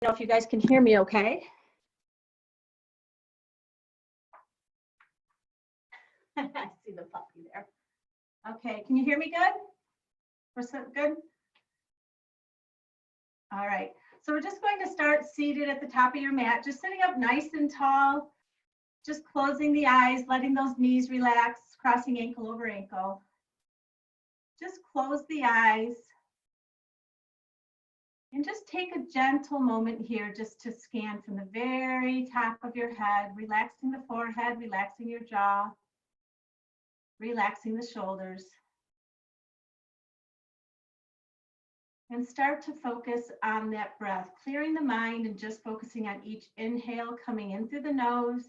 know if you guys can hear me okay. I see the puppy there. Okay, can you hear me good? Good? All right, so we're just going to start seated at the top of your mat, just sitting up nice and tall, just closing the eyes, letting those knees relax, crossing ankle over ankle. Just close the eyes. And just take a gentle moment here just to scan from the very top of your head, relaxing the forehead, relaxing your jaw, relaxing the shoulders. And start to focus on that breath, clearing the mind and just focusing on each inhale coming in through the nose.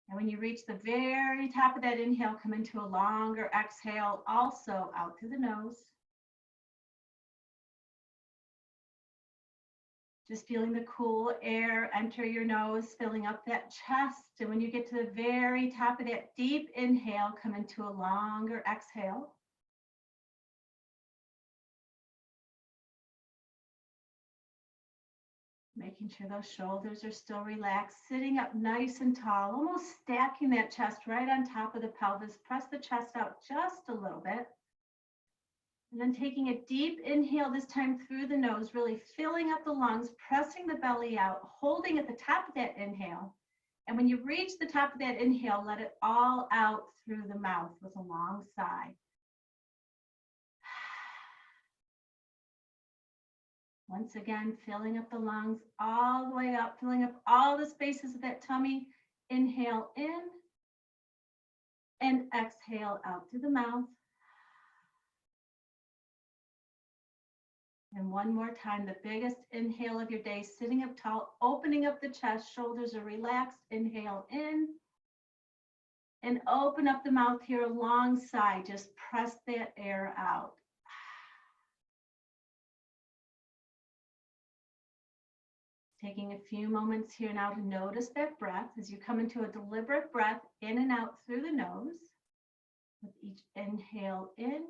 And when you reach the very top of that inhale, come into a longer exhale, also out through the nose. Just feeling the cool air enter your nose, filling up that chest. And when you get to the very top of that deep inhale, come into a longer exhale. Making sure those shoulders are still relaxed, sitting up nice and tall, almost stacking that chest right on top of the pelvis. Press the chest out just a little bit. And then taking a deep inhale, this time through the nose, really filling up the lungs, pressing the belly out, holding at the top of that inhale. And when you reach the top of that inhale, let it all out through the mouth with a long sigh. Once again, filling up the lungs all the way up, filling up all the spaces of that tummy. Inhale in and exhale out through the mouth. And one more time, the biggest inhale of your day, sitting up tall, opening up the chest, shoulders are relaxed. Inhale in and open up the mouth here, long sigh. Just press that air out. Taking a few moments here now to notice that breath as you come into a deliberate breath in and out through the nose with each inhale in.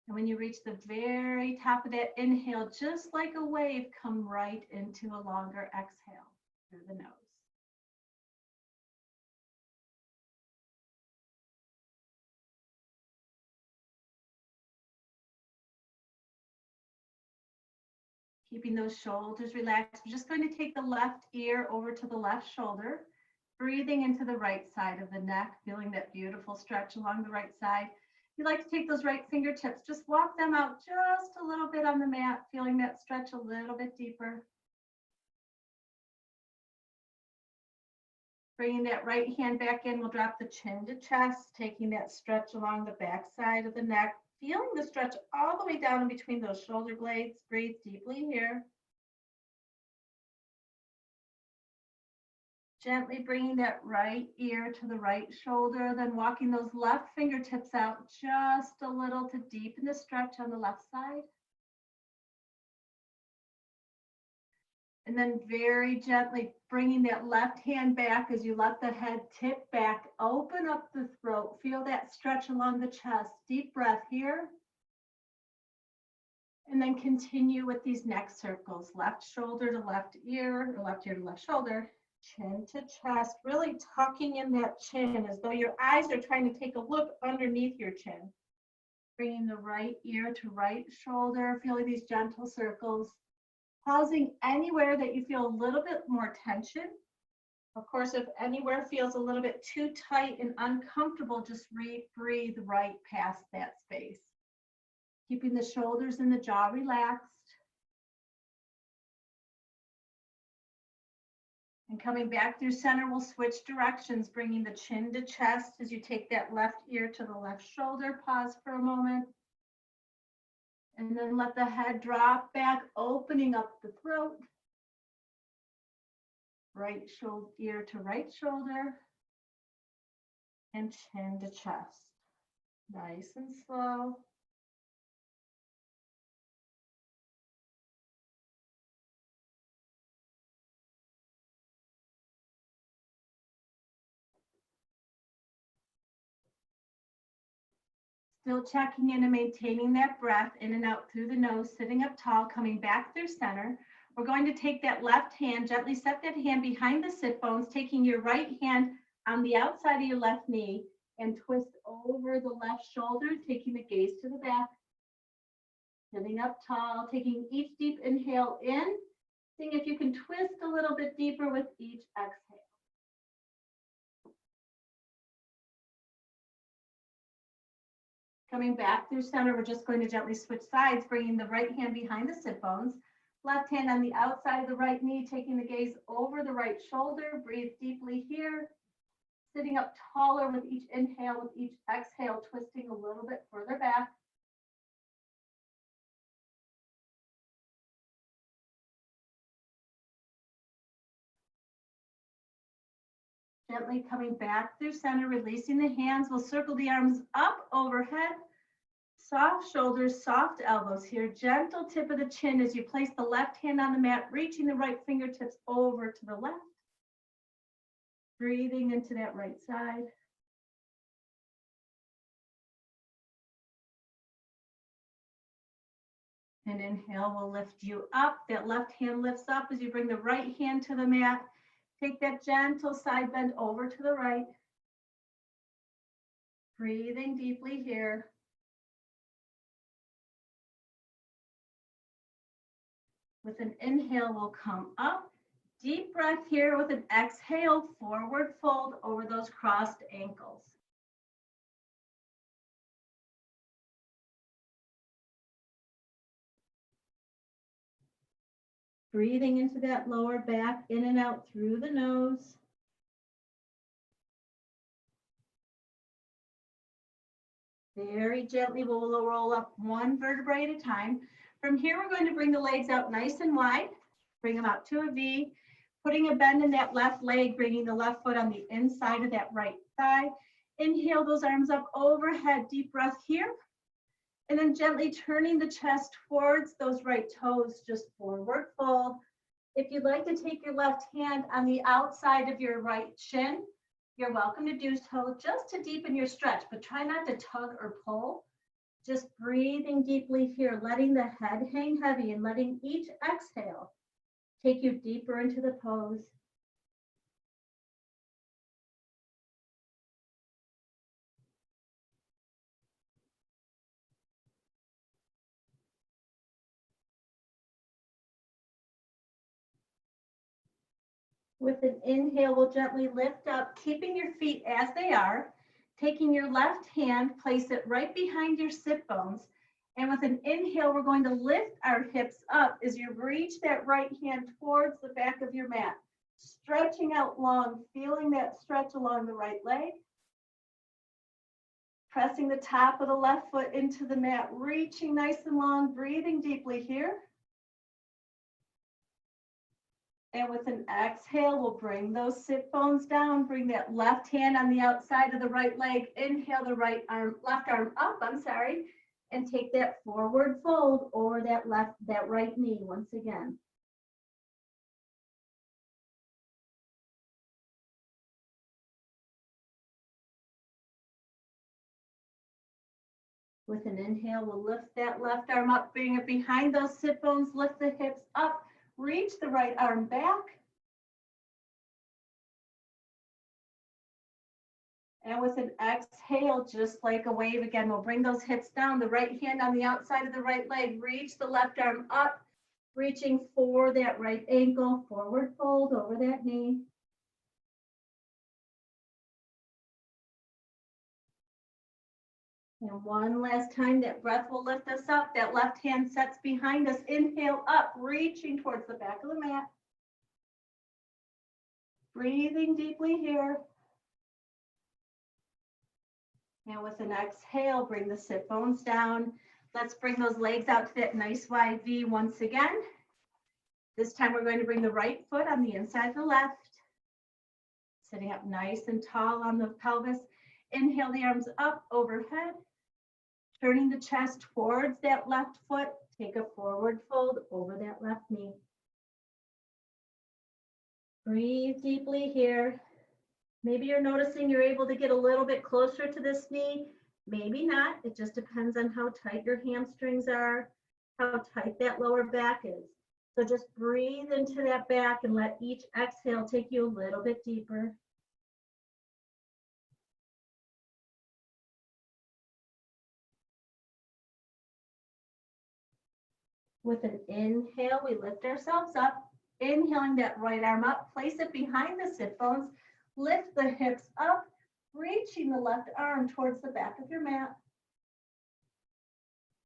And when you reach the very top of that inhale, just like a wave, come right into a longer exhale through the nose. Keeping those shoulders relaxed. We're just going to take the left ear over to the left shoulder, breathing into the right side of the neck, feeling that beautiful stretch along the right side. You like to take those right fingertips, just walk them out just a little bit on the mat, feeling that stretch a little bit deeper. Bringing that right hand back in, we'll drop the chin to chest, taking that stretch along the back side of the neck, feeling the stretch all the way down in between those shoulder blades. Breathe deeply here. Gently bringing that right ear to the right shoulder, then walking those left fingertips out just a little to deepen the stretch on the left side. And then very gently bringing that left hand back as you let the head tip back, open up the throat, feel that stretch along the chest. Deep breath here. And then continue with these neck circles, left shoulder to left ear, or left ear to left shoulder. Chin to chest, really tucking in that chin as though your eyes are trying to take a look underneath your chin. Bringing the right ear to right shoulder, feeling these gentle circles. Pausing anywhere that you feel a little bit more tension. Of course, if anywhere feels a little bit too tight and uncomfortable, just breathe right past that space. Keeping the shoulders and the jaw relaxed. And coming back through center, we'll switch directions, bringing the chin to chest as you take that left ear to the left shoulder. Pause for a moment. And then let the head drop back, opening up the throat. Right shoulder, ear to right shoulder. And chin to chest. Nice and slow. Still checking in and maintaining that breath in and out through the nose, sitting up tall, coming back through center. We're going to take that left hand, gently set that hand behind the sit bones, taking your right hand on the outside of your left knee and twist over the left shoulder, taking the gaze to the back. Sitting up tall, taking each deep inhale in, seeing if you can twist a little bit deeper with each exhale. Coming back through center, we're just going to gently switch sides, bringing the right hand behind the sit bones, left hand on the outside of the right knee, taking the gaze over the right shoulder. Breathe deeply here. Sitting up taller with each inhale, with each exhale, twisting a little bit further back. Gently coming back through center, releasing the hands. We'll circle the arms up overhead. Soft shoulders, soft elbows here. Gentle tip of the chin as you place the left hand on the mat, reaching the right fingertips over to the left. Breathing into that right side. And inhale will lift you up. That left hand lifts up as you bring the right hand to the mat. Take that gentle side bend over to the right. Breathing deeply here. With an inhale, we'll come up. Deep breath here with an exhale, forward fold over those crossed ankles. Breathing into that lower back, in and out through the nose. Very gently, we'll roll up one vertebrae at a time. From here, we're going to bring the legs out nice and wide. Bring them out to a V. Putting a bend in that left leg, bringing the left foot on the inside of that right thigh. Inhale those arms up overhead, deep breath here. And then gently turning the chest towards those right toes, just forward fold. If you'd like to take your left hand on the outside of your right shin, you're welcome to do so just to deepen your stretch, but try not to tug or pull. Just breathing deeply here, letting the head hang heavy and letting each exhale take you deeper into the pose. With an inhale, we'll gently lift up, keeping your feet as they are, taking your left hand, place it right behind your sit bones. And with an inhale, we're going to lift our hips up as you reach that right hand towards the back of your mat. Stretching out long, feeling that stretch along the right leg. Pressing the top of the left foot into the mat, reaching nice and long, breathing deeply here. And with an exhale, we'll bring those sit bones down. Bring that left hand on the outside of the right leg. Inhale the left arm up, and take that forward fold over that right knee once again. With an inhale, we'll lift that left arm up, bring it behind those sit bones, lift the hips up. Reach the right arm back. And with an exhale, just like a wave again, we'll bring those hips down, the right hand on the outside of the right leg, reach the left arm up, reaching for that right ankle, forward fold over that knee. And one last time, that breath will lift us up. That left hand sets behind us. Inhale up, reaching towards the back of the mat. Breathing deeply here. And with an exhale, bring the sit bones down. Let's bring those legs out to that nice wide V once again. This time we're going to bring the right foot on the inside of the left. Sitting up nice and tall on the pelvis. Inhale the arms up overhead. Turning the chest towards that left foot, take a forward fold over that left knee. Breathe deeply here. Maybe you're noticing you're able to get a little bit closer to this knee. Maybe not. It just depends on how tight your hamstrings are, how tight that lower back is. So just breathe into that back and let each exhale take you a little bit deeper. With an inhale, we lift ourselves up. Inhaling that right arm up, place it behind the sit bones. Lift the hips up, reaching the left arm towards the back of your mat.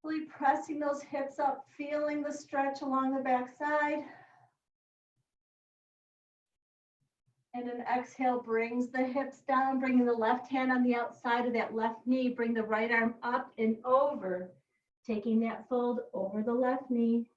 Really pressing those hips up, feeling the stretch along the back side. And an exhale brings the hips down, bringing the left hand on the outside of that left knee. Bring the right arm up and over, taking that fold over the left knee.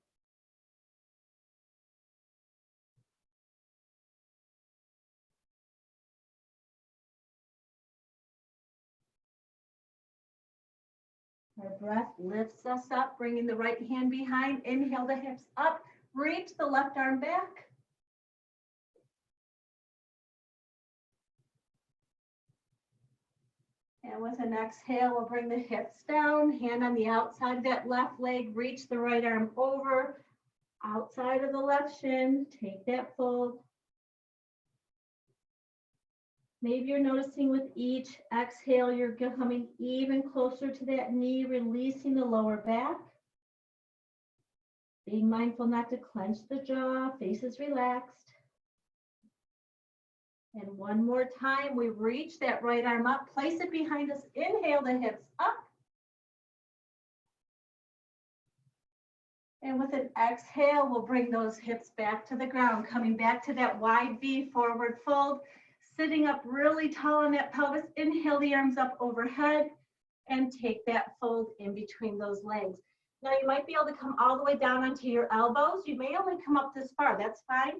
Our breath lifts us up, bringing the right hand behind. Inhale the hips up, reach the left arm back. And with an exhale, we'll bring the hips down, hand on the outside of that left leg, reach the right arm over, outside of the left shin, take that fold. Maybe you're noticing with each exhale, you're coming even closer to that knee, releasing the lower back. Being mindful not to clench the jaw, face is relaxed. And one more time, we reach that right arm up, place it behind us, inhale the hips up. And with an exhale, we'll bring those hips back to the ground, coming back to that wide V forward fold. Sitting up really tall on that pelvis, inhale the arms up overhead and take that fold in between those legs. Now you might be able to come all the way down onto your elbows. You may only come up this far, that's fine.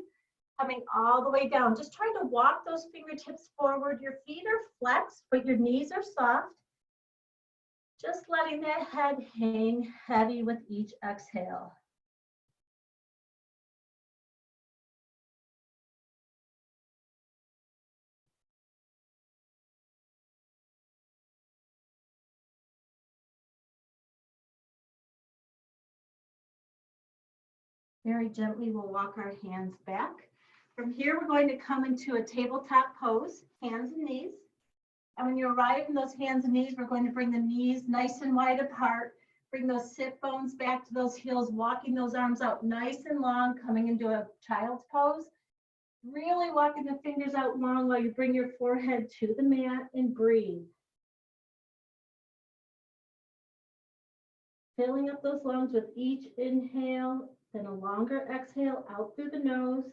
Coming all the way down, just trying to walk those fingertips forward. Your feet are flexed, but your knees are soft. Just letting that head hang heavy with each exhale. Very gently, we'll walk our hands back. From here, we're going to come into a tabletop pose, hands and knees. And when you arrive in those hands and knees, we're going to bring the knees nice and wide apart. Bring those sit bones back to those heels, walking those arms out nice and long, coming into a child's pose. Really walking the fingers out long while you bring your forehead to the mat and breathe. Filling up those lungs with each inhale, then a longer exhale out through the nose.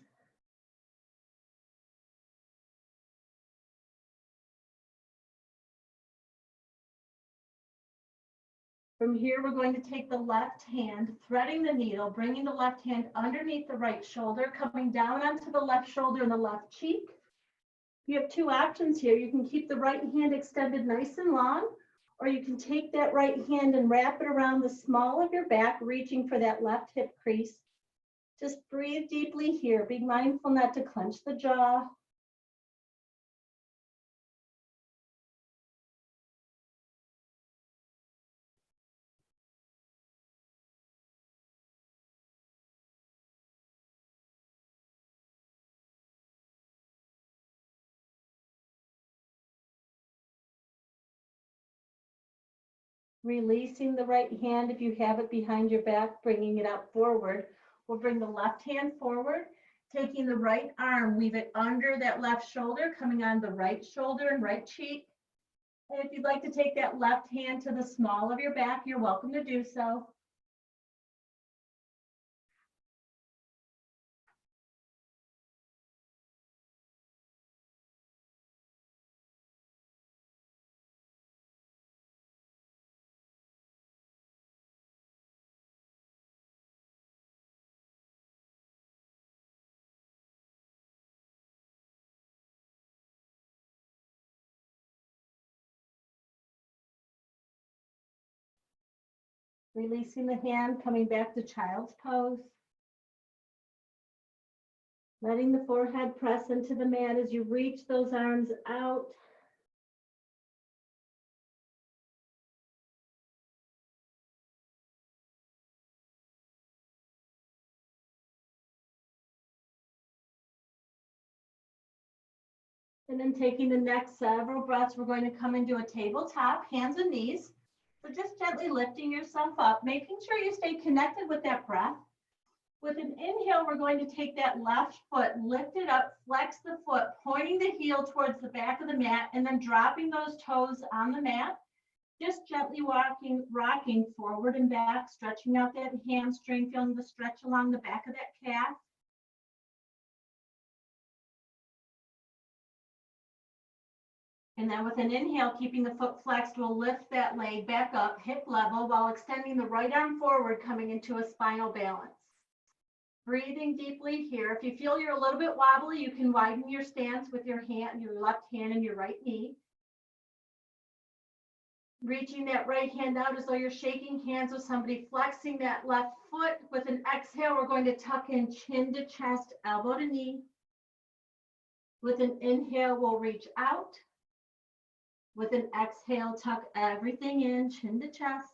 From here, we're going to take the left hand, threading the needle, bringing the left hand underneath the right shoulder, coming down onto the left shoulder and the left cheek. You have two options here. You can keep the right hand extended nice and long, or you can take that right hand and wrap it around the small of your back, reaching for that left hip crease. Just breathe deeply here. Be mindful not to clench the jaw. Releasing the right hand if you have it behind your back, bringing it out forward. We'll bring the left hand forward, taking the right arm, weave it under that left shoulder, coming on the right shoulder and right cheek. And if you'd like to take that left hand to the small of your back, you're welcome to do so. Releasing the hand, coming back to child's pose. Letting the forehead press into the mat as you reach those arms out. And then taking the next several breaths, we're going to come into a tabletop, hands and knees. So just gently lifting yourself up, making sure you stay connected with that breath. With an inhale, we're going to take that left foot, lift it up, flex the foot, pointing the heel towards the back of the mat, and then dropping those toes on the mat. Just gently rocking forward and back, stretching out that hamstring, feeling the stretch along the back of that calf. And then with an inhale, keeping the foot flexed, we'll lift that leg back up, hip level, while extending the right arm forward, coming into a spinal balance. Breathing deeply here. If you feel you're a little bit wobbly, you can widen your stance with your left hand and your right knee. Reaching that right hand out as though you're shaking hands with somebody, flexing that left foot. With an exhale, we're going to tuck in chin to chest, elbow to knee. With an inhale, we'll reach out. With an exhale, tuck everything in, chin to chest.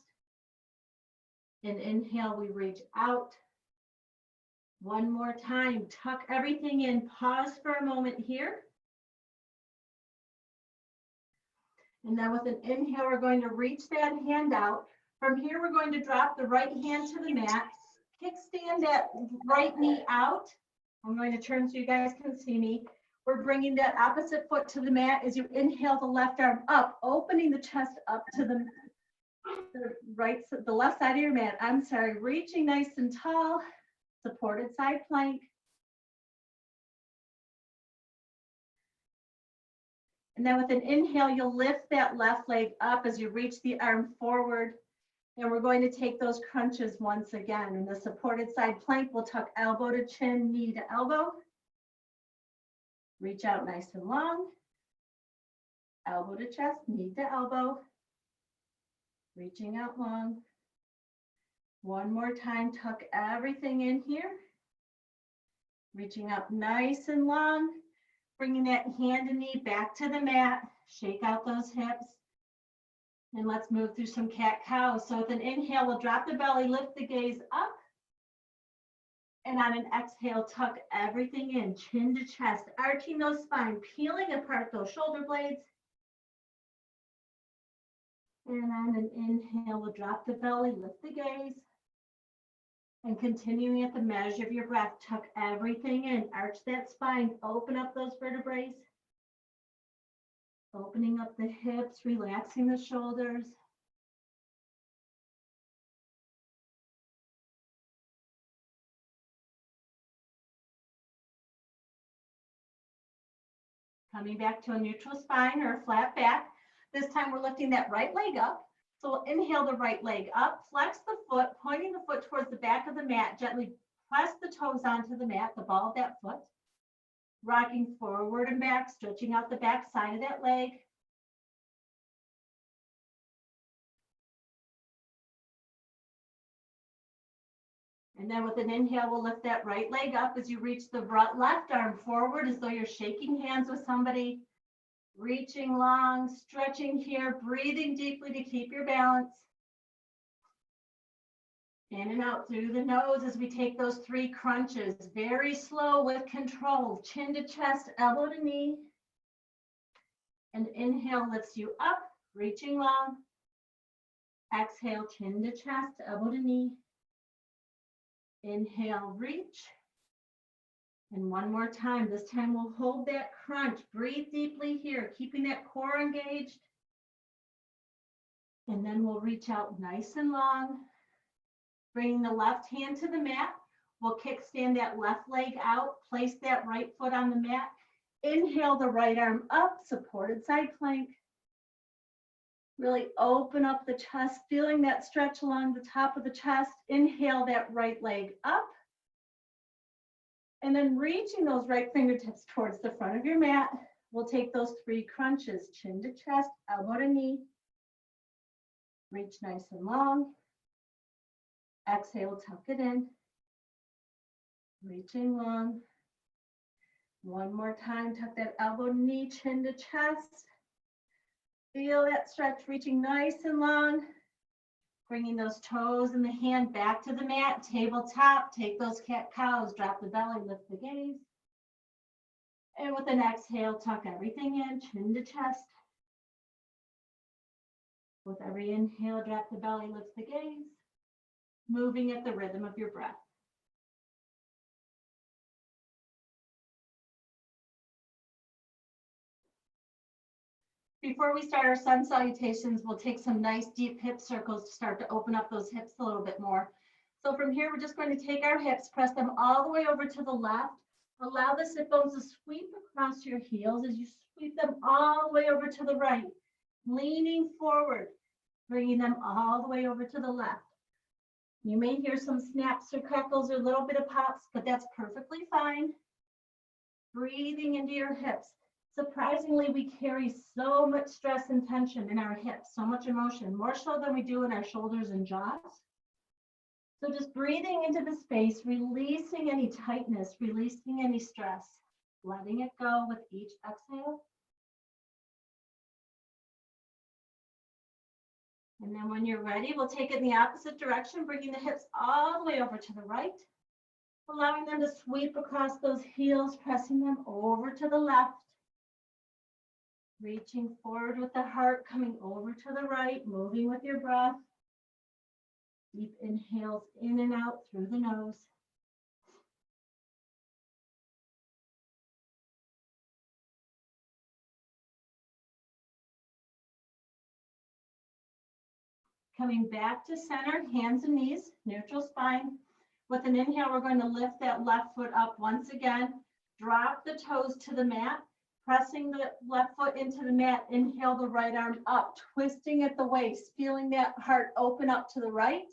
An inhale, we reach out. One more time, tuck everything in, pause for a moment here. And then with an inhale, we're going to reach that hand out. From here, we're going to drop the right hand to the mat, kickstand that right knee out. I'm going to turn so you guys can see me. We're bringing that opposite foot to the mat as you inhale the left arm up, opening the chest up to the left side of your mat. I'm sorry, reaching nice and tall, supported side plank. And then with an inhale, you'll lift that left leg up as you reach the arm forward. And we're going to take those crunches once again. In the supported side plank, we'll tuck elbow to chin, knee to elbow. Reach out nice and long. Elbow to chest, knee to elbow. Reaching out long. One more time, tuck everything in here. Reaching up nice and long. Bringing that hand and knee back to the mat. Shake out those hips. And let's move through some cat-cow. So with an inhale, we'll drop the belly, lift the gaze up. And on an exhale, tuck everything in, chin to chest, arching those spine, peeling apart those shoulder blades. And on an inhale, we'll drop the belly, lift the gaze. And continuing at the measure of your breath, tuck everything in, arch that spine, open up those vertebrae. Opening up the hips, relaxing the shoulders. Coming back to a neutral spine or a flat back. This time we're lifting that right leg up. So we'll inhale the right leg up, flex the foot, pointing the foot towards the back of the mat, gently press the toes onto the mat, the ball of that foot. Rocking forward and back, stretching out the back side of that leg. And then with an inhale, we'll lift that right leg up as you reach the left arm forward as though you're shaking hands with somebody. Reaching long, stretching here, breathing deeply to keep your balance. In and out through the nose as we take those 3 crunches. Very slow with control. Chin to chest, elbow to knee. And inhale lifts you up, reaching long. Exhale, chin to chest, elbow to knee. Inhale, reach. And one more time. This time we'll hold that crunch. Breathe deeply here, keeping that core engaged. And then we'll reach out nice and long. Bringing the left hand to the mat. We'll kickstand that left leg out. Place that right foot on the mat. Inhale the right arm up, supported side plank. Really open up the chest, feeling that stretch along the top of the chest. Inhale that right leg up. And then reaching those right fingertips towards the front of your mat. We'll take those 3 crunches, chin to chest, elbow to knee. Reach nice and long. Exhale, tuck it in. Reaching long. One more time, tuck that elbow to knee, chin to chest. Feel that stretch, reaching nice and long. Bringing those toes and the hand back to the mat, tabletop. Take those cat-cows, drop the belly, lift the gaze. And with an exhale, tuck everything in, chin to chest. With every inhale, drop the belly, lift the gaze, moving at the rhythm of your breath. Before we start our sun salutations, we'll take some nice deep hip circles to start to open up those hips a little bit more. So from here, we're just going to take our hips, press them all the way over to the left. Allow the sit bones to sweep across your heels as you sweep them all the way over to the right, leaning forward, bringing them all the way over to the left. You may hear some snaps or crackles or a little bit of pops, but that's perfectly fine. Breathing into your hips. Surprisingly, we carry so much stress and tension in our hips, so much emotion, more so than we do in our shoulders and jaws. So just breathing into the space, releasing any tightness, releasing any stress, letting it go with each exhale. And then when you're ready, we'll take it in the opposite direction, bringing the hips all the way over to the right, allowing them to sweep across those heels, pressing them over to the left, reaching forward with the heart, coming over to the right, moving with your breath. Deep inhales in and out through the nose. Coming back to center, hands and knees, neutral spine. With an inhale, we're going to lift that left foot up once again. Drop the toes to the mat, pressing the left foot into the mat. Inhale the right arm up, twisting at the waist, feeling that heart open up to the right.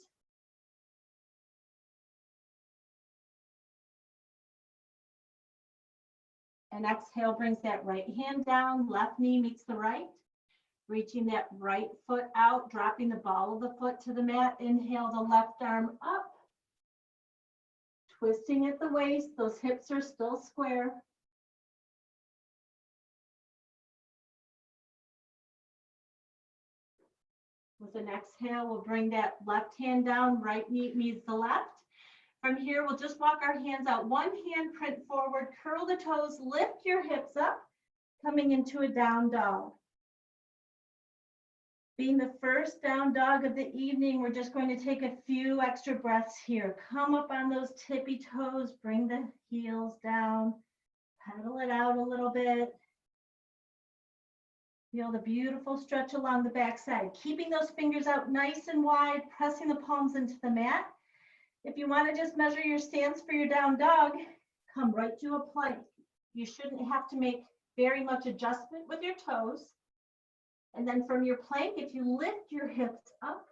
And exhale brings that right hand down, left knee meets the right. Reaching that right foot out, dropping the ball of the foot to the mat. Inhale the left arm up. Twisting at the waist, those hips are still square. With an exhale, we'll bring that left hand down, right knee meets the left. From here, we'll just walk our hands out. One hand print forward, curl the toes, lift your hips up, coming into a down dog. Being the first down dog of the evening, we're just going to take a few extra breaths here. Come up on those tippy toes, bring the heels down, pedal it out a little bit. Feel the beautiful stretch along the backside. Keeping those fingers out nice and wide, pressing the palms into the mat. If you want to just measure your stance for your down dog, come right to a plank. You shouldn't have to make very much adjustment with your toes. And then from your plank, if you lift your hips up,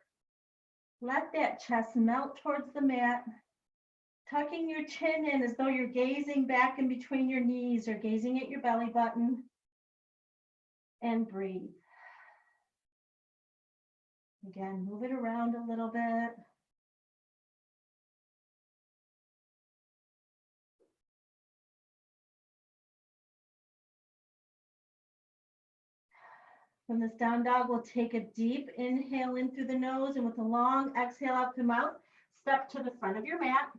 let that chest melt towards the mat, tucking your chin in as though you're gazing back in between your knees or gazing at your belly button. And breathe. Again, move it around a little bit. From this down dog, we'll take a deep inhale in through the nose, and with a long exhale out the mouth, step to the front of your mat.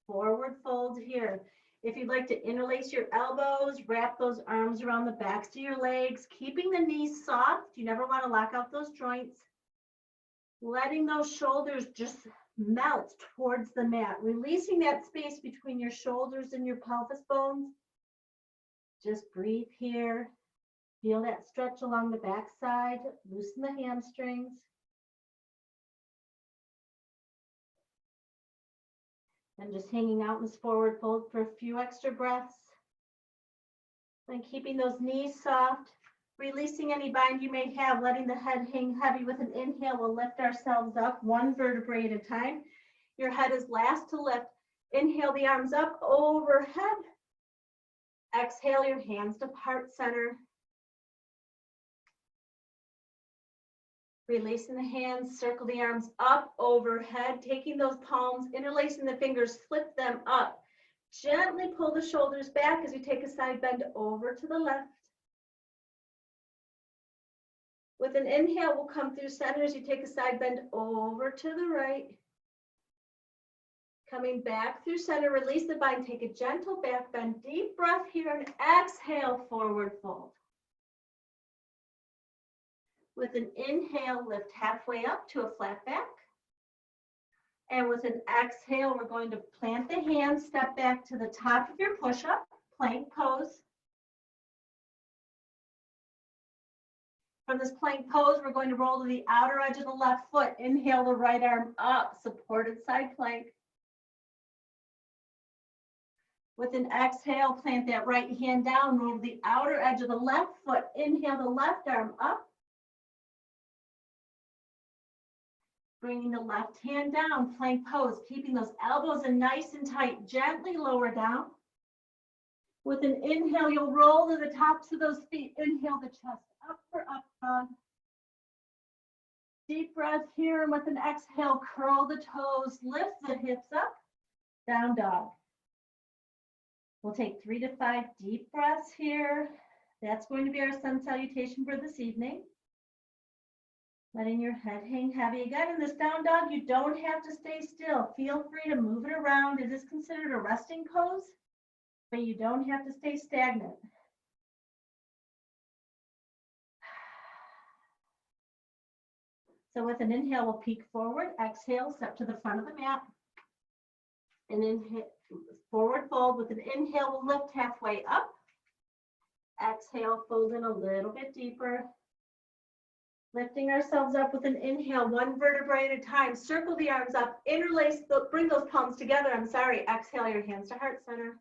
Forward fold here. If you'd like to interlace your elbows, wrap those arms around the backs of your legs, keeping the knees soft. You never want to lock out those joints. Letting those shoulders just melt towards the mat, releasing that space between your shoulders and your pelvis bones. Just breathe here. Feel that stretch along the backside. Loosen the hamstrings. And just hanging out in this forward fold for a few extra breaths. And keeping those knees soft, releasing any bind you may have, letting the head hang heavy. With an inhale, we'll lift ourselves up one vertebrae at a time. Your head is last to lift. Inhale the arms up overhead. Exhale your hands to heart center. Releasing the hands, circle the arms up overhead, taking those palms, interlacing the fingers, flip them up. Gently pull the shoulders back as you take a side bend over to the left. With an inhale, we'll come through center as you take a side bend over to the right. Coming back through center, release the bind, take a gentle back bend, deep breath here, and exhale, forward fold. With an inhale, lift halfway up to a flat back. And with an exhale, we're going to plant the hands, step back to the top of your push-up, plank pose. From this plank pose, we're going to roll to the outer edge of the left foot. Inhale the right arm up, supported side plank. With an exhale, plant that right hand down, roll to the outer edge of the left foot. Inhale the left arm up. Bringing the left hand down, plank pose, keeping those elbows in nice and tight, gently lower down. With an inhale, you'll roll to the tops of those feet. Inhale the chest up for up dog. Deep breath here, and with an exhale, curl the toes, lift the hips up, down dog. We'll take 3 to 5 deep breaths here. That's going to be our sun salutation for this evening. Letting your head hang heavy. Again, in this down dog, you don't have to stay still. Feel free to move it around. It is considered a resting pose, but you don't have to stay stagnant. So with an inhale, we'll peek forward. Exhale, step to the front of the mat. And inhale, forward fold. With an inhale, we'll lift halfway up. Exhale, fold in a little bit deeper. Lifting ourselves up with an inhale, one vertebrae at a time. Circle the arms up, interlace, bring those palms together. Exhale your hands to heart center.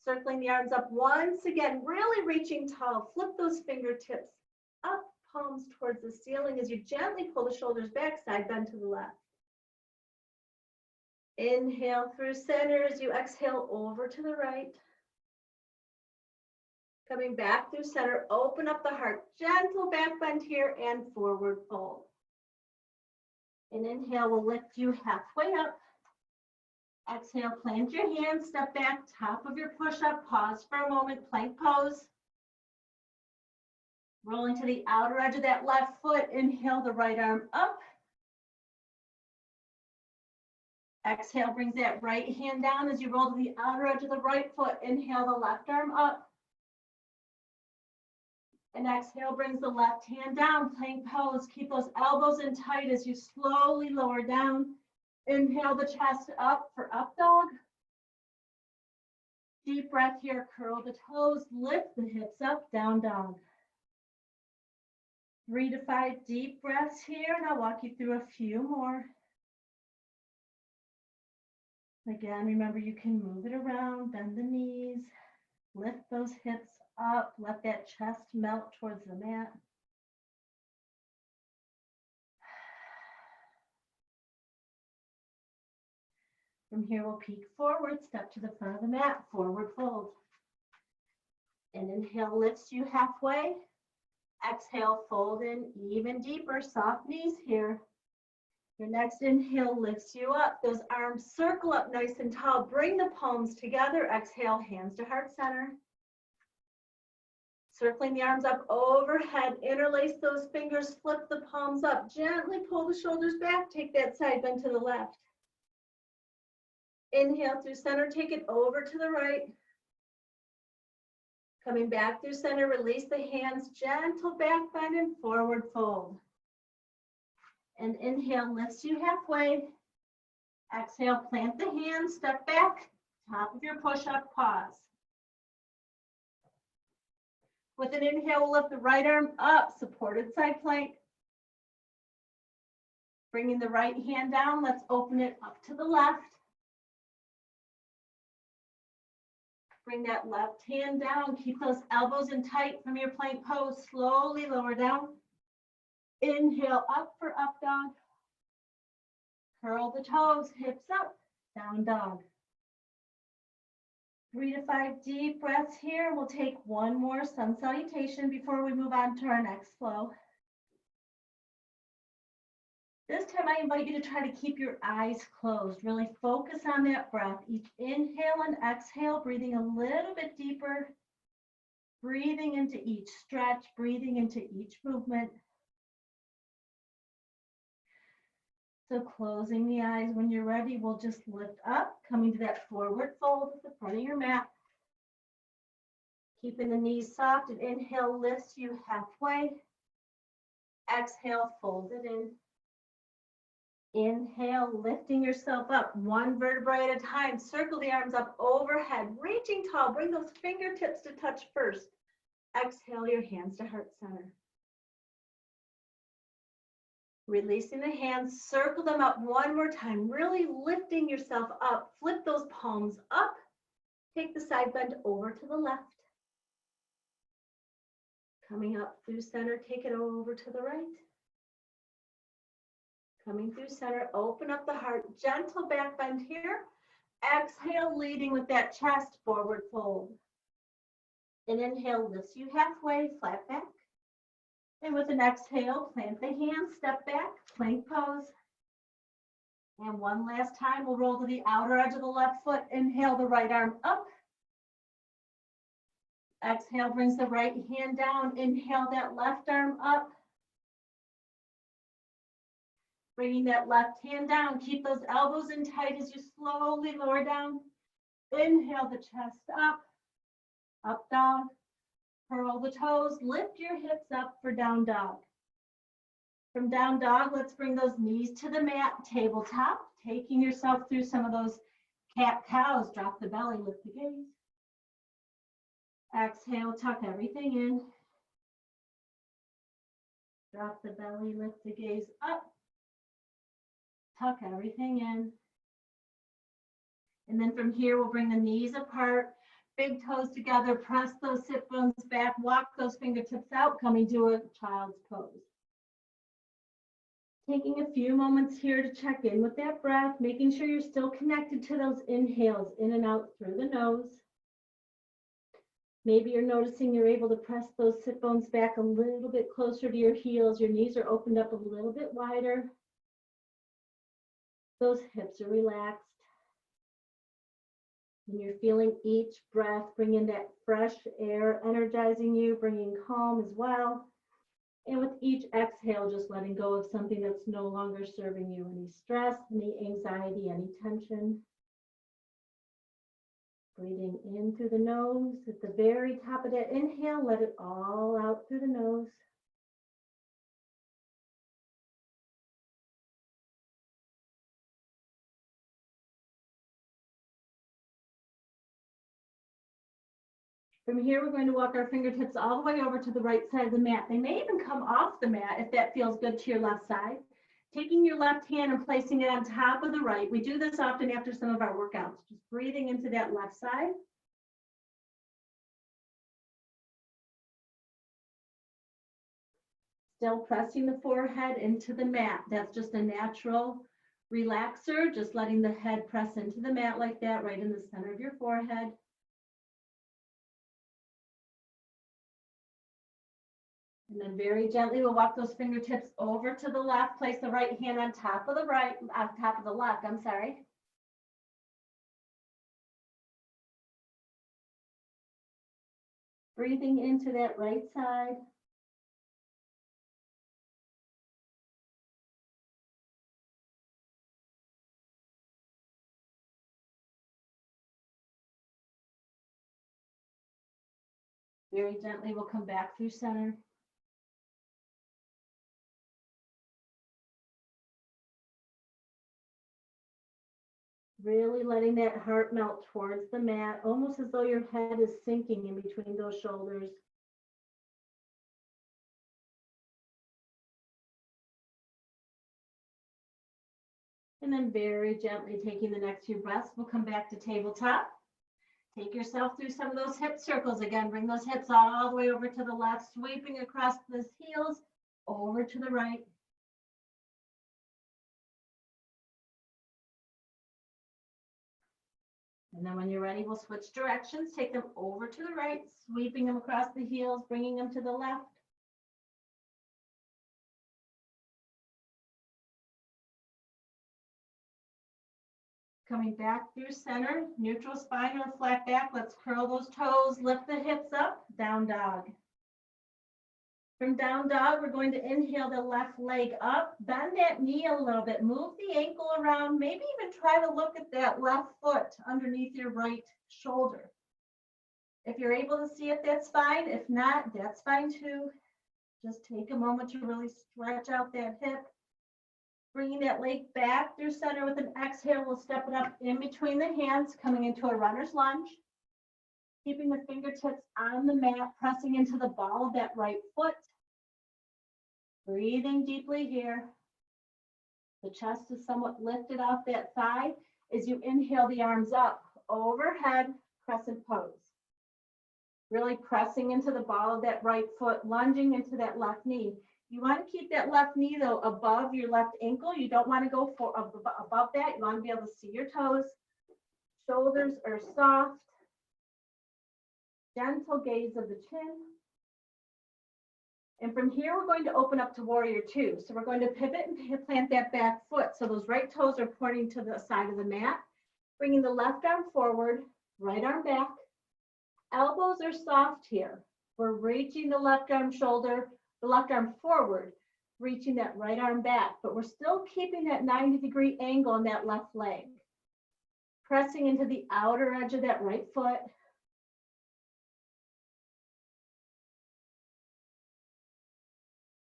Circling the arms up once again, really reaching tall. Flip those fingertips up, palms towards the ceiling as you gently pull the shoulders back, side bend to the left. Inhale through center as you exhale over to the right. Coming back through center, open up the heart, gentle back bend here and forward fold. An inhale will lift you halfway up. Exhale, plant your hands, step back, top of your push-up, pause for a moment, plank pose. Rolling to the outer edge of that left foot, inhale the right arm up. Exhale, brings that right hand down as you roll to the outer edge of the right foot, inhale the left arm up. And exhale brings the left hand down, plank pose. Keep those elbows in tight as you slowly lower down. Inhale the chest up for up dog. Deep breath here, curl the toes, lift the hips up, down dog. 3 to 5 deep breaths here, and I'll walk you through a few more. Again, remember you can move it around, bend the knees, lift those hips up, let that chest melt towards the mat. From here, we'll peek forward, step to the front of the mat, forward fold. And inhale lifts you halfway. Exhale, fold in even deeper, soft knees here. Your next inhale lifts you up. Those arms circle up nice and tall. Bring the palms together. Exhale, hands to heart center. Circling the arms up overhead, interlace those fingers, flip the palms up, gently pull the shoulders back, take that side bend to the left. Inhale through center, take it over to the right. Coming back through center, release the hands, gentle back bend and forward fold. And inhale lifts you halfway. Exhale, plant the hands, step back, top of your push-up, pause. With an inhale, we'll lift the right arm up, supported side plank. Bringing the right hand down, let's open it up to the left. Bring that left hand down, keep those elbows in tight from your plank pose, slowly lower down. Inhale up for up dog. Curl the toes, hips up, down dog. 3 to 5 deep breaths here. We'll take one more sun salutation before we move on to our next flow. This time I invite you to try to keep your eyes closed. Really focus on that breath. Each inhale and exhale, breathing a little bit deeper. Breathing into each stretch, breathing into each movement. So closing the eyes when you're ready, we'll just lift up, coming to that forward fold at the front of your mat. Keeping the knees soft, and inhale lifts you halfway. Exhale, fold it in. Inhale, lifting yourself up one vertebrae at a time. Circle the arms up overhead, reaching tall. Bring those fingertips to touch first. Exhale your hands to heart center. Releasing the hands, circle them up one more time, really lifting yourself up. Flip those palms up. Take the side bend over to the left. Coming up through center, take it over to the right. Coming through center, open up the heart, gentle back bend here. Exhale, leading with that chest, forward fold. An inhale lifts you halfway, flat back. And with an exhale, plant the hands, step back, plank pose. And one last time, we'll roll to the outer edge of the left foot. Inhale the right arm up. Exhale brings the right hand down. Inhale that left arm up. Bringing that left hand down. Keep those elbows in tight as you slowly lower down. Inhale the chest up. Up dog. Curl the toes. Lift your hips up for down dog. From down dog, let's bring those knees to the mat, tabletop. Taking yourself through some of those cat cows. Drop the belly, lift the gaze. Exhale, tuck everything in. Drop the belly, lift the gaze up. Tuck everything in. And then from here, we'll bring the knees apart, big toes together, press those hip bones back, walk those fingertips out, coming to a child's pose. Taking a few moments here to check in with that breath, making sure you're still connected to those inhales in and out through the nose. Maybe you're noticing you're able to press those sit bones back a little bit closer to your heels. Your knees are opened up a little bit wider. Those hips are relaxed. And you're feeling each breath bring in that fresh air, energizing you, bringing calm as well. And with each exhale, just letting go of something that's no longer serving you, any stress, any anxiety, any tension. Breathing in through the nose. At the very top of that inhale, let it all out through the nose. From here, we're going to walk our fingertips all the way over to the right side of the mat. They may even come off the mat if that feels good to your left side. Taking your left hand and placing it on top of the right. We do this often after some of our workouts. Just breathing into that left side. Still pressing the forehead into the mat. That's just a natural relaxer, just letting the head press into the mat like that, right in the center of your forehead. And then very gently, we'll walk those fingertips over to the left, place the right hand on top of the right, on top of the left, I'm sorry. Breathing into that right side. Very gently, we'll come back through center. Really letting that heart melt towards the mat, almost as though your head is sinking in between those shoulders. And then very gently taking the next few breaths, we'll come back to tabletop. Take yourself through some of those hip circles again. Bring those hips all the way over to the left, sweeping across the heels, over to the right. And then when you're ready, we'll switch directions. Take them over to the right, sweeping them across the heels, bringing them to the left. Coming back through center, neutral spine or flat back. Let's curl those toes, lift the hips up, down dog. From down dog, we're going to inhale the left leg up, bend that knee a little bit, move the ankle around, maybe even try to look at that left foot underneath your right shoulder. If you're able to see it, that's fine. If not, that's fine too. Just take a moment to really stretch out that hip. Bringing that leg back through center with an exhale, we'll step it up in between the hands, coming into a runner's lunge. Keeping the fingertips on the mat, pressing into the ball of that right foot. Breathing deeply here. The chest is somewhat lifted off that thigh as you inhale the arms up, overhead, crescent pose. Really pressing into the ball of that right foot, lunging into that left knee. You want to keep that left knee though above your left ankle. You don't want to go above that. You want to be able to see your toes. Shoulders are soft. Gentle gaze of the chin. And from here, we're going to open up to warrior two. So we're going to pivot and plant that back foot. So those right toes are pointing to the side of the mat. Bringing the left arm forward, right arm back. Elbows are soft here. We're reaching the left arm shoulder, the left arm forward, reaching that right arm back, but we're still keeping that 90-degree angle on that left leg. Pressing into the outer edge of that right foot.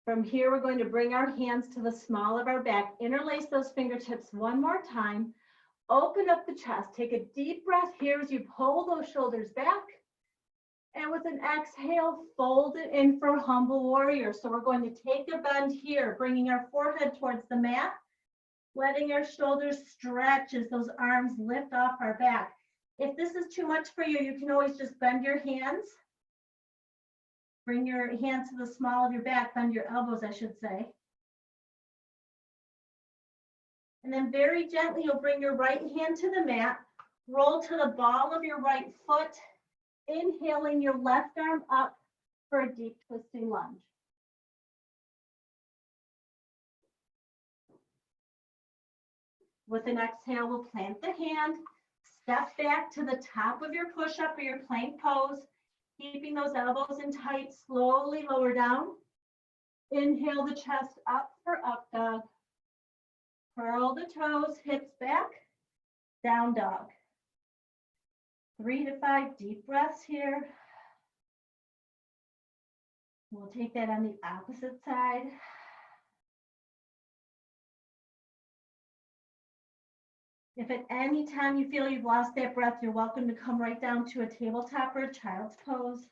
From here, we're going to bring our hands to the small of our back, interlace those fingertips one more time, open up the chest, take a deep breath here as you pull those shoulders back, and with an exhale, fold it in for humble warrior. So we're going to take a bend here, bringing our forehead towards the mat, letting our shoulders stretch as those arms lift off our back. If this is too much for you, you can always just bend your hands. Bring your hands to the small of your back, bend your elbows, I should say. And then very gently, you'll bring your right hand to the mat, roll to the ball of your right foot, inhaling your left arm up for a deep twisting lunge. With an exhale, we'll plant the hand, step back to the top of your push-up or your plank pose, keeping those elbows in tight, slowly lower down. Inhale the chest up for up dog. Curl the toes, hips back, down dog. 3 to 5 deep breaths here. We'll take that on the opposite side. If at any time you feel you've lost that breath, you're welcome to come right down to a tabletop or a child's pose.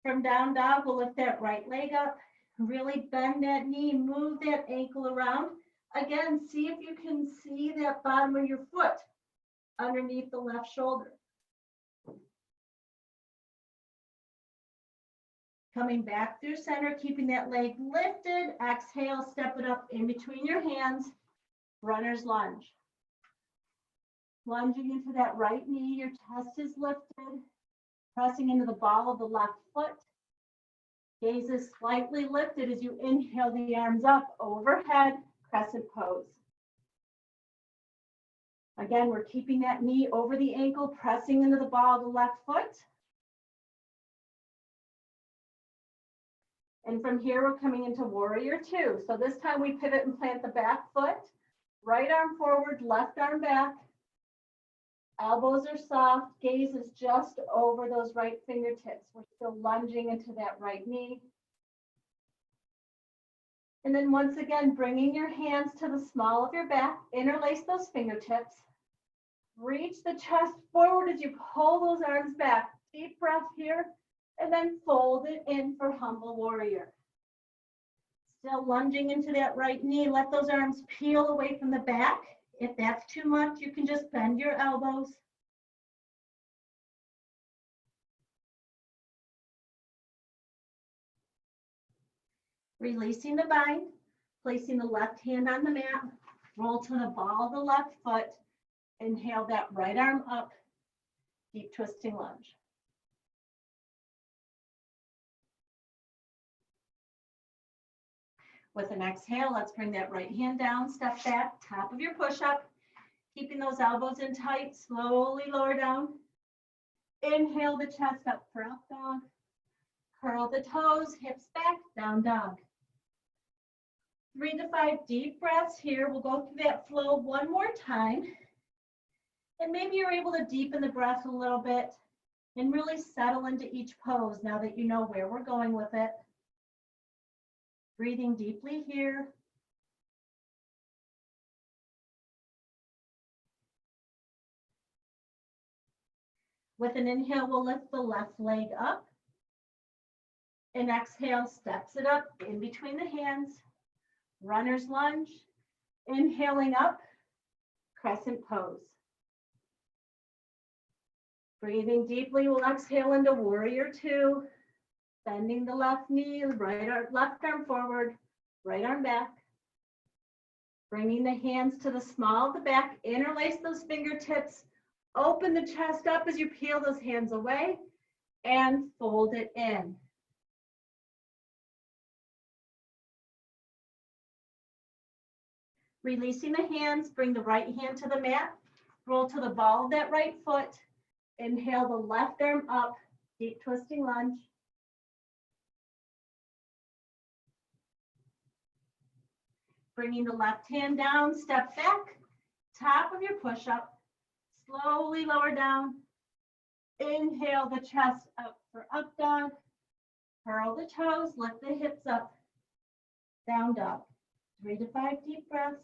From down dog, we'll lift that right leg up, really bend that knee, move that ankle around. Again, see if you can see that bottom of your foot underneath the left shoulder. Coming back through center, keeping that leg lifted. Exhale, step it up in between your hands. Runner's lunge. Lunging into that right knee, your chest is lifted. Pressing into the ball of the left foot. Gaze is slightly lifted as you inhale the arms up overhead, crescent pose. Again, we're keeping that knee over the ankle, pressing into the ball of the left foot. And from here, we're coming into warrior two. So this time we pivot and plant the back foot, right arm forward, left arm back. Elbows are soft, gaze is just over those right fingertips. We're still lunging into that right knee. And then once again, bringing your hands to the small of your back, interlace those fingertips. Reach the chest forward as you pull those arms back. Deep breath here, and then fold it in for humble warrior. Still lunging into that right knee. Let those arms peel away from the back. If that's too much, you can just bend your elbows. Releasing the bind, placing the left hand on the mat, roll to the ball of the left foot, inhale that right arm up, deep twisting lunge. With an exhale, let's bring that right hand down, step back, top of your push-up, keeping those elbows in tight, slowly lower down. Inhale the chest up for up dog. Curl the toes, hips back, down dog. 3 to 5 deep breaths here. We'll go through that flow one more time. And maybe you're able to deepen the breath a little bit and really settle into each pose now that you know where we're going with it. Breathing deeply here. With an inhale, we'll lift the left leg up. And exhale, steps it up in between the hands. Runner's lunge. Inhaling up, crescent pose. Breathing deeply, we'll exhale into warrior two. Bending the left knee, left arm forward, right arm back. Bringing the hands to the small of the back, interlace those fingertips. Open the chest up as you peel those hands away and fold it in. Releasing the hands, bring the right hand to the mat. Roll to the ball of that right foot. Inhale the left arm up, deep twisting lunge. Bringing the left hand down, step back, top of your push-up. Slowly lower down. Inhale the chest up for up dog. Curl the toes, lift the hips up. Down dog. 3 to 5 deep breaths.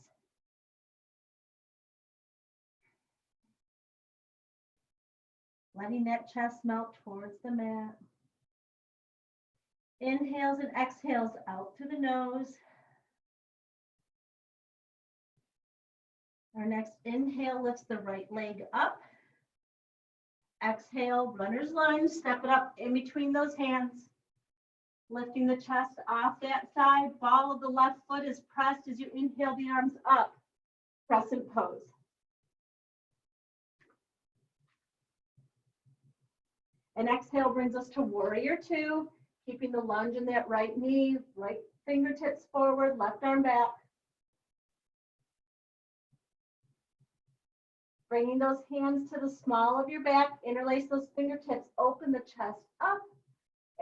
Letting that chest melt towards the mat. Inhales and exhales out through the nose. Our next inhale lifts the right leg up. Exhale, runner's lunge, step it up in between those hands. Lifting the chest off that side, ball of the left foot is pressed as you inhale the arms up, crescent pose. And exhale brings us to warrior two, keeping the lunge in that right knee, right fingertips forward, left arm back. Bringing those hands to the small of your back, interlace those fingertips, open the chest up,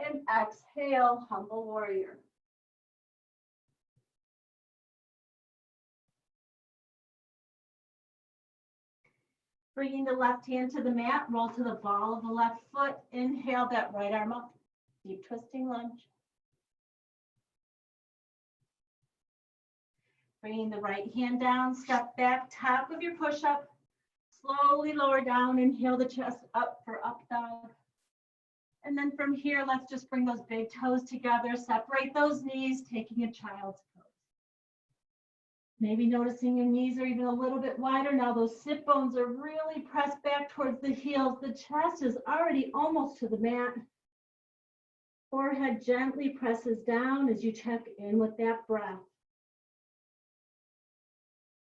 and exhale, humble warrior. Bringing the left hand to the mat, roll to the ball of the left foot, inhale that right arm up, deep twisting lunge. Bringing the right hand down, step back, top of your push-up. Slowly lower down, inhale the chest up for up dog. And then from here, let's just bring those big toes together, separate those knees, taking a child's pose. Maybe noticing your knees are even a little bit wider now. Those sit bones are really pressed back towards the heels. The chest is already almost to the mat. Forehead gently presses down as you check in with that breath.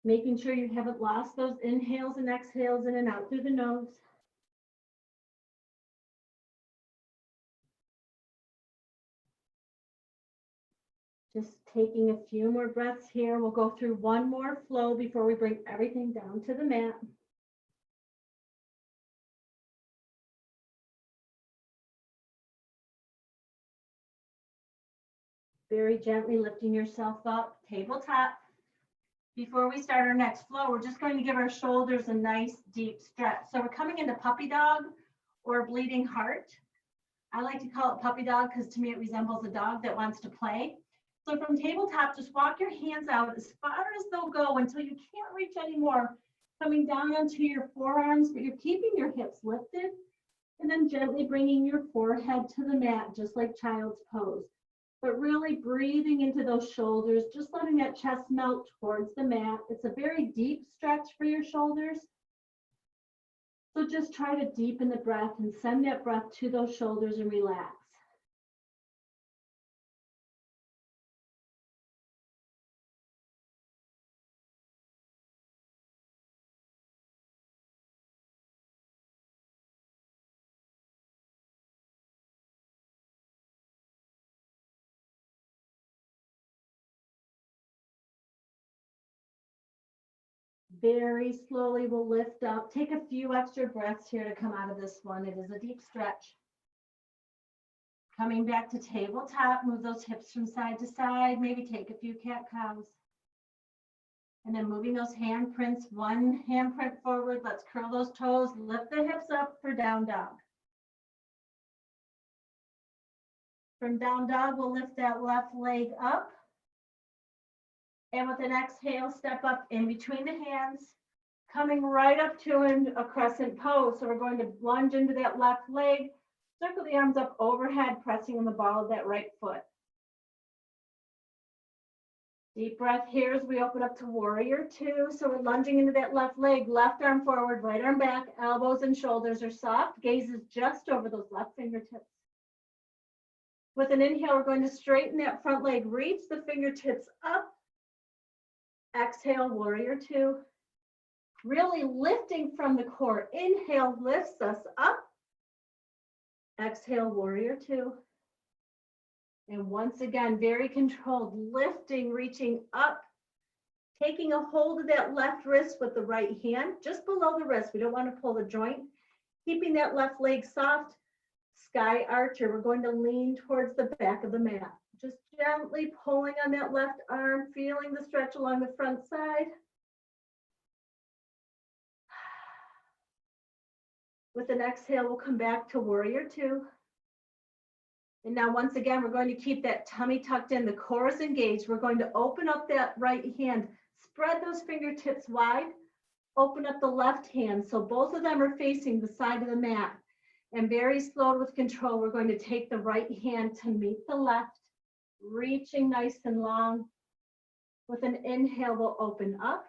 Making sure you haven't lost those inhales and exhales in and out through the nose. Just taking a few more breaths here. We'll go through one more flow before we bring everything down to the mat. Very gently lifting yourself up, tabletop. Before we start our next flow, we're just going to give our shoulders a nice deep stretch. So we're coming into puppy dog or bleeding heart. I like to call it puppy dog because to me it resembles a dog that wants to play. So from tabletop, just walk your hands out as far as they'll go until you can't reach anymore. Coming down onto your forearms, but you're keeping your hips lifted. And then gently bringing your forehead to the mat, just like child's pose. But really breathing into those shoulders, just letting that chest melt towards the mat. It's a very deep stretch for your shoulders. So just try to deepen the breath and send that breath to those shoulders and relax. Very slowly we'll lift up. Take a few extra breaths here to come out of this one. It is a deep stretch. Coming back to tabletop, move those hips from side to side, maybe take a few cat-cows. And then moving those handprints, one handprint forward, let's curl those toes, lift the hips up for down dog. From down dog, we'll lift that left leg up. And with an exhale, step up in between the hands, coming right up to a crescent pose. So we're going to lunge into that left leg, circle the arms up overhead, pressing on the ball of that right foot. Deep breath here as we open up to warrior two. So we're lunging into that left leg, left arm forward, right arm back, elbows and shoulders are soft, gaze is just over those left fingertips. With an inhale, we're going to straighten that front leg, reach the fingertips up. Exhale, warrior two. Really lifting from the core. Inhale lifts us up. Exhale, warrior two. And once again, very controlled, lifting, reaching up, taking a hold of that left wrist with the right hand, just below the wrist. We don't want to pull the joint. Keeping that left leg soft. Sky archer, we're going to lean towards the back of the mat. Just gently pulling on that left arm, feeling the stretch along the front side. With an exhale, we'll come back to warrior two. And now once again, we're going to keep that tummy tucked in, the core is engaged. We're going to open up that right hand, spread those fingertips wide, open up the left hand. So both of them are facing the side of the mat. And very slow with control, we're going to take the right hand to meet the left, reaching nice and long. With an inhale, we'll open up.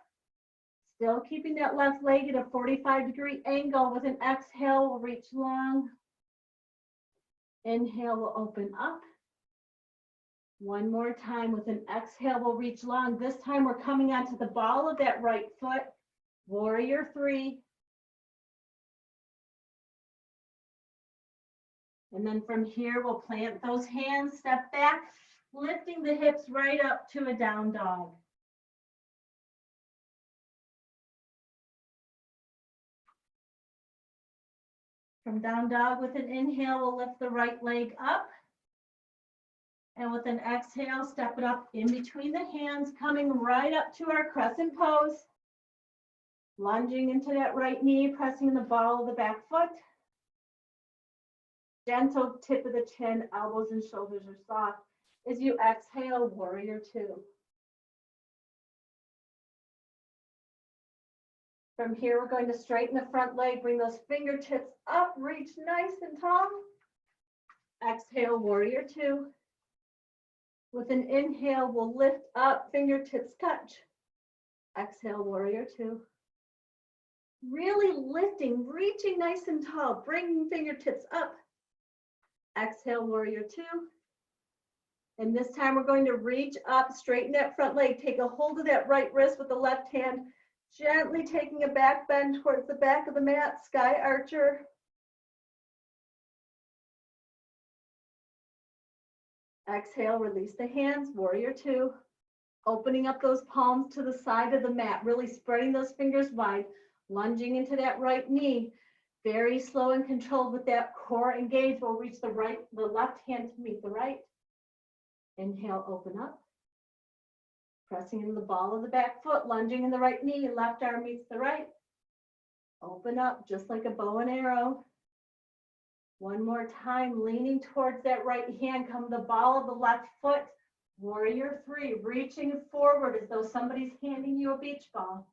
Still keeping that left leg at a 45-degree angle. With an exhale, we'll reach long. Inhale, we'll open up. One more time. With an exhale, we'll reach long. This time, we're coming onto the ball of that right foot. Warrior three. And then from here, we'll plant those hands, step back, lifting the hips right up to a down dog. From down dog, with an inhale, we'll lift the right leg up. And with an exhale, step it up in between the hands, coming right up to our crescent pose. Lunging into that right knee, pressing the ball of the back foot. Gentle tip of the chin, elbows and shoulders are soft. As you exhale, warrior two. From here, we're going to straighten the front leg, bring those fingertips up, reach nice and tall. Exhale, warrior two. With an inhale, we'll lift up, fingertips touch. Exhale, warrior two. Really lifting, reaching nice and tall, bringing fingertips up. Exhale, warrior two. And this time we're going to reach up, straighten that front leg, take a hold of that right wrist with the left hand, gently taking a back bend towards the back of the mat, sky archer. Exhale, release the hands, warrior two. Opening up those palms to the side of the mat, really spreading those fingers wide, lunging into that right knee. Very slow and controlled with that core engaged. We'll reach the left hand to meet the right. Inhale, open up. Pressing into the ball of the back foot, lunging in the right knee, left arm meets the right. Open up just like a bow and arrow. One more time, leaning towards that right hand, come the ball of the left foot. Warrior three, reaching forward as though somebody's handing you a beach ball.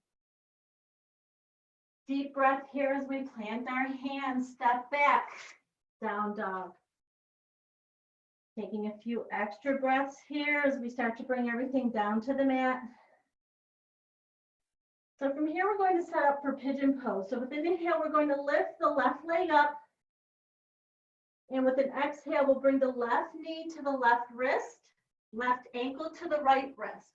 Deep breath here as we plant our hands, step back, down dog. Taking a few extra breaths here as we start to bring everything down to the mat. So from here, we're going to set up for pigeon pose. So with an inhale, we're going to lift the left leg up. And with an exhale, we'll bring the left knee to the left wrist, left ankle to the right wrist.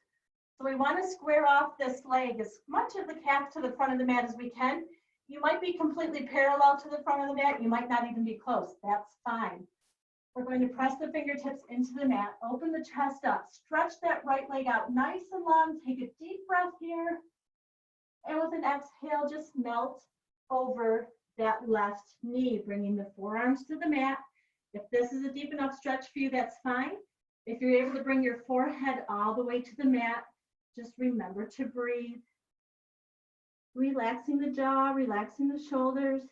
So we want to square off this leg as much of the calf to the front of the mat as we can. You might be completely parallel to the front of the mat. You might not even be close. That's fine. We're going to press the fingertips into the mat, open the chest up, stretch that right leg out nice and long. Take a deep breath here. And with an exhale, just melt over that left knee, bringing the forearms to the mat. If this is a deep enough stretch for you, that's fine. If you're able to bring your forehead all the way to the mat, just remember to breathe. Relaxing the jaw, relaxing the shoulders.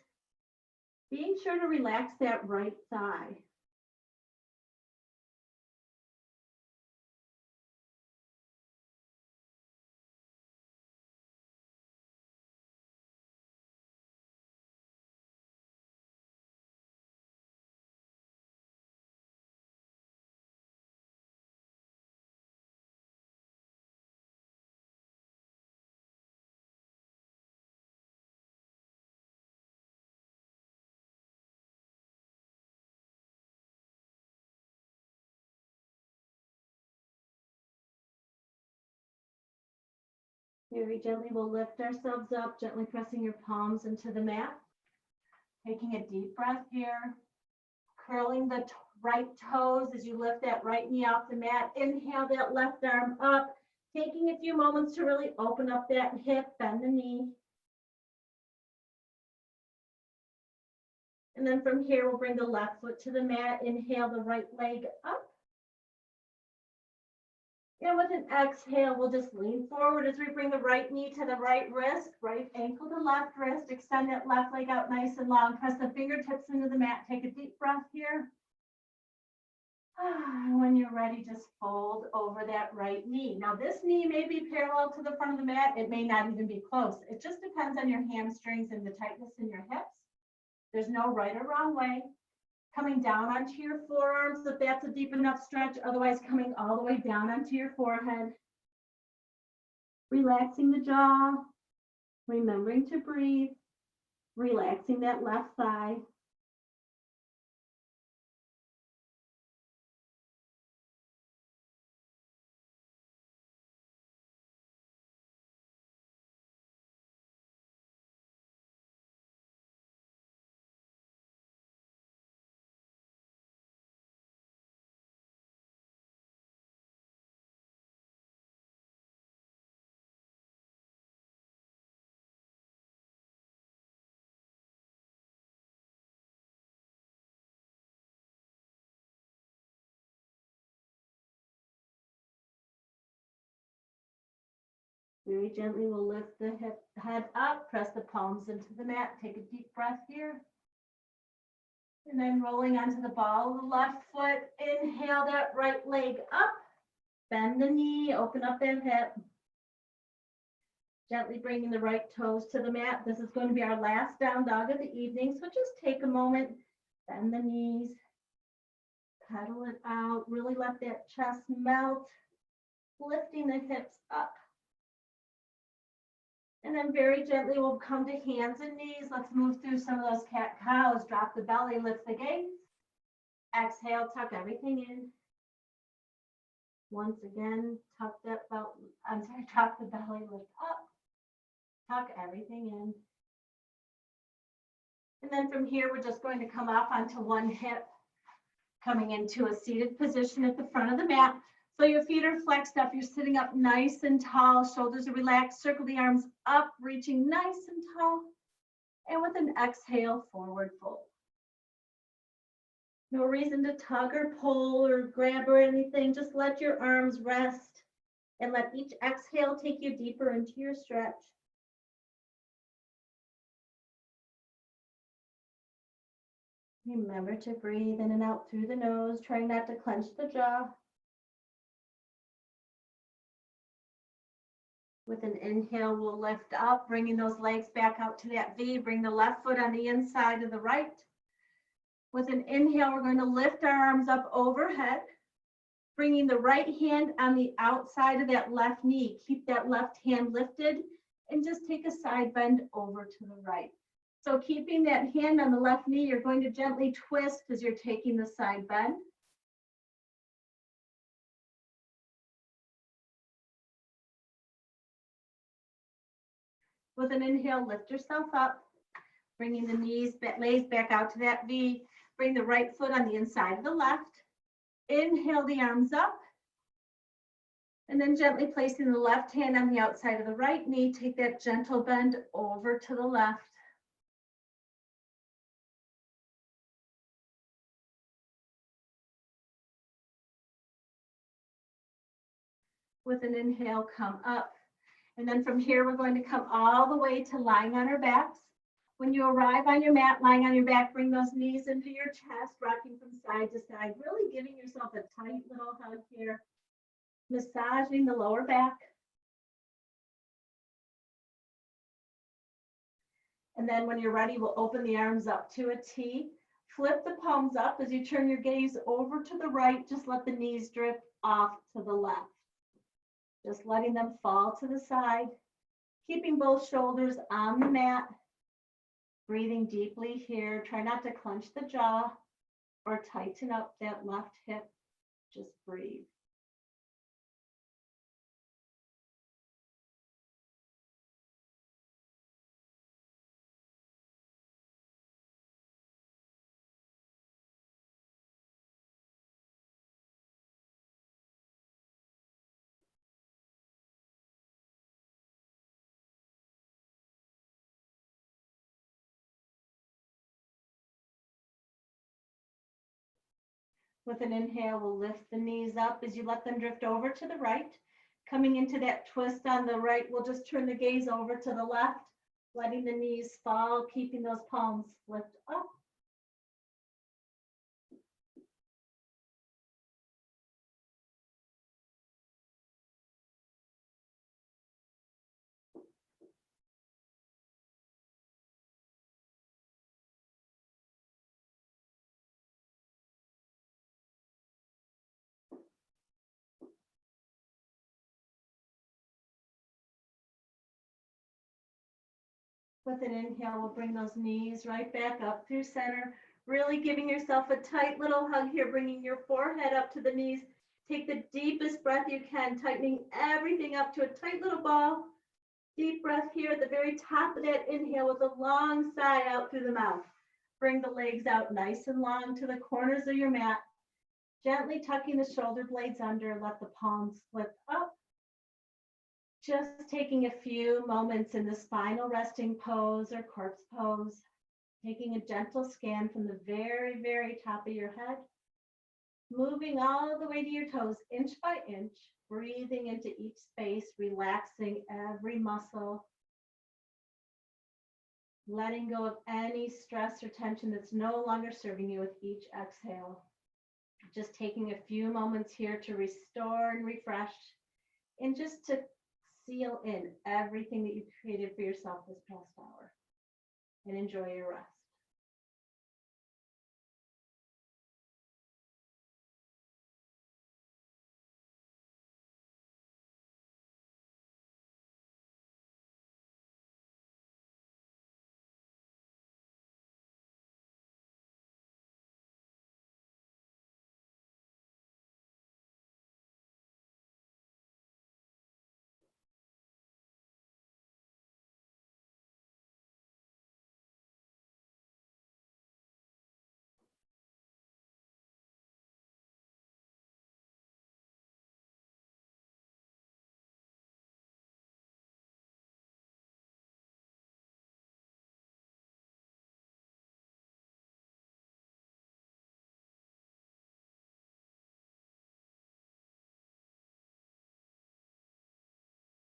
Being sure to relax that right thigh. Very gently, we'll lift ourselves up, gently pressing your palms into the mat. Taking a deep breath here. Curling the right toes as you lift that right knee off the mat. Inhale that left arm up. Taking a few moments to really open up that hip, bend the knee. And then from here, we'll bring the left foot to the mat. Inhale the right leg up. And with an exhale, we'll just lean forward as we bring the right knee to the right wrist, right ankle to left wrist. Extend that left leg out nice and long. Press the fingertips into the mat. Take a deep breath here. When you're ready, just fold over that right knee. Now this knee may be parallel to the front of the mat. It may not even be close. It just depends on your hamstrings and the tightness in your hips. There's no right or wrong way. Coming down onto your forearms if that's a deep enough stretch. Otherwise, coming all the way down onto your forehead. Relaxing the jaw. Remembering to breathe. Relaxing that left thigh. Very gently, we'll lift the head up, press the palms into the mat, take a deep breath here. And then rolling onto the ball of the left foot, inhale that right leg up, bend the knee, open up that hip. Gently bringing the right toes to the mat. This is going to be our last down dog of the evening, so just take a moment, bend the knees, pedal it out, really let that chest melt, lifting the hips up. And then very gently, we'll come to hands and knees. Let's move through some of those cat-cows. Drop the belly, lift the gaze. Exhale, tuck everything in. Once again, drop the belly, lift up. Tuck everything in. And then from here, we're just going to come off onto one hip, coming into a seated position at the front of the mat. So your feet are flexed up, you're sitting up nice and tall, shoulders are relaxed, circle the arms up, reaching nice and tall. And with an exhale, forward fold. No reason to tug or pull or grab or anything, just let your arms rest and let each exhale take you deeper into your stretch. Remember to breathe in and out through the nose, trying not to clench the jaw. With an inhale, we'll lift up, bringing those legs back out to that V. Bring the left foot on the inside of the right. With an inhale, we're going to lift our arms up overhead, bringing the right hand on the outside of that left knee. Keep that left hand lifted and just take a side bend over to the right. So keeping that hand on the left knee, you're going to gently twist as you're taking the side bend. With an inhale, lift yourself up, bringing the legs back out to that V. Bring the right foot on the inside of the left. Inhale the arms up. And then gently placing the left hand on the outside of the right knee, take that gentle bend over to the left. With an inhale, come up. And then from here, we're going to come all the way to lying on our backs. When you arrive on your mat, lying on your back, bring those knees into your chest, rocking from side to side, really giving yourself a tight little hug here, massaging the lower back. And then when you're ready, we'll open the arms up to a T. Flip the palms up as you turn your gaze over to the right. Just let the knees drift off to the left. Just letting them fall to the side. Keeping both shoulders on the mat. Breathing deeply here. Try not to clench the jaw or tighten up that left hip. Just breathe. With an inhale, we'll lift the knees up as you let them drift over to the right. Coming into that twist on the right, we'll just turn the gaze over to the left, letting the knees fall, keeping those palms flipped up. With an inhale, we'll bring those knees right back up through center, really giving yourself a tight little hug here, bringing your forehead up to the knees. Take the deepest breath you can, tightening everything up to a tight little ball. Deep breath here at the very top of that inhale with a long sigh out through the mouth. Bring the legs out nice and long to the corners of your mat. Gently tucking the shoulder blades under, let the palms flip up. Just taking a few moments in this final resting pose or corpse pose, taking a gentle scan from the very, very top of your head, moving all the way to your toes, inch by inch, breathing into each space, relaxing every muscle, letting go of any stress or tension that's no longer serving you with each exhale. Just taking a few moments here to restore and refresh, and just to seal in everything that you've created for yourself this past hour, and enjoy your rest.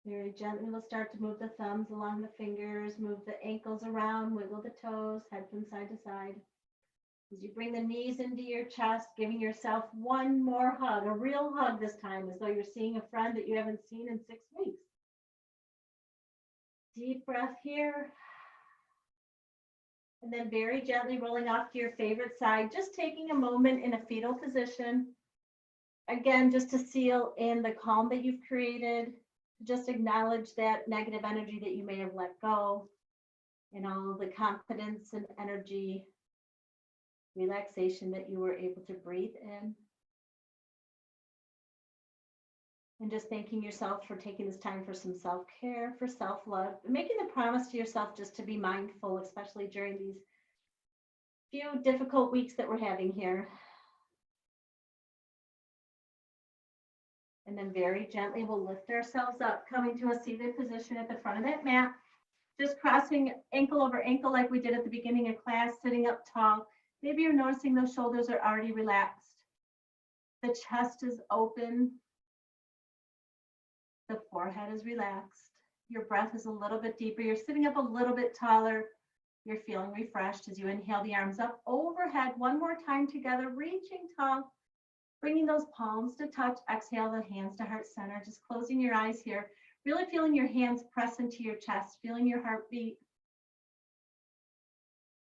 Very gently, we'll start to move the thumbs along the fingers, move the ankles around, wiggle the toes, head from side to side. As you bring the knees into your chest, giving yourself one more hug, a real hug this time, as though you're seeing a friend that you haven't seen in 6 weeks. Deep breath here. And then very gently rolling off to your favorite side, just taking a moment in a fetal position. Again, just to seal in the calm that you've created, just acknowledge that negative energy that you may have let go, and all the confidence and energy, relaxation that you were able to breathe in. And just thanking yourself for taking this time for some self-care, for self-love, and making the promise to yourself just to be mindful, especially during these few difficult weeks that we're having here. And then very gently, we'll lift ourselves up, coming to a seated position at the front of that mat. Just crossing ankle over ankle like we did at the beginning of class, sitting up tall. Maybe you're noticing those shoulders are already relaxed. The chest is open. The forehead is relaxed. Your breath is a little bit deeper. You're sitting up a little bit taller. You're feeling refreshed as you inhale the arms up overhead. One more time together, reaching tall, bringing those palms to touch. Exhale the hands to heart center. Just closing your eyes here. Really feeling your hands press into your chest, feeling your heartbeat.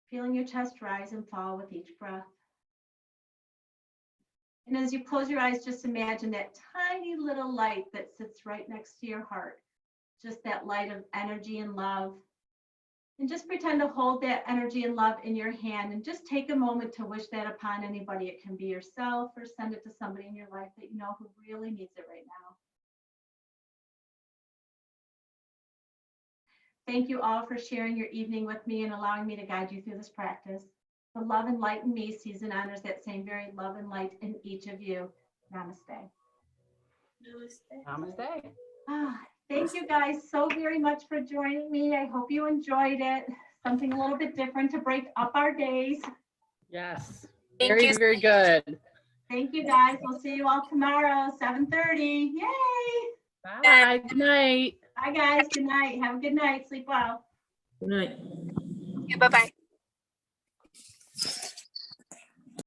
Feeling your chest rise and fall with each breath. And as you close your eyes, just imagine that tiny little light that sits right next to your heart. Just that light of energy and love. And just pretend to hold that energy and love in your hand and just take a moment to wish that upon anybody. It can be yourself or send it to somebody in your life that you know who really needs it right now. Thank you all for sharing your evening with me and allowing me to guide you through this practice. The love and light in me sees and honors that same very love and light in each of you. Namaste. Namaste. Thank you guys so very much for joining me. I hope you enjoyed it. Something a little bit different to break up our days. Yes. Thank you. Very good. Thank you guys. We'll see you all tomorrow, 7:30. Yay! Bye. Good night. Bye guys. Good night. Have a good night. Sleep well. Good night. Bye-bye.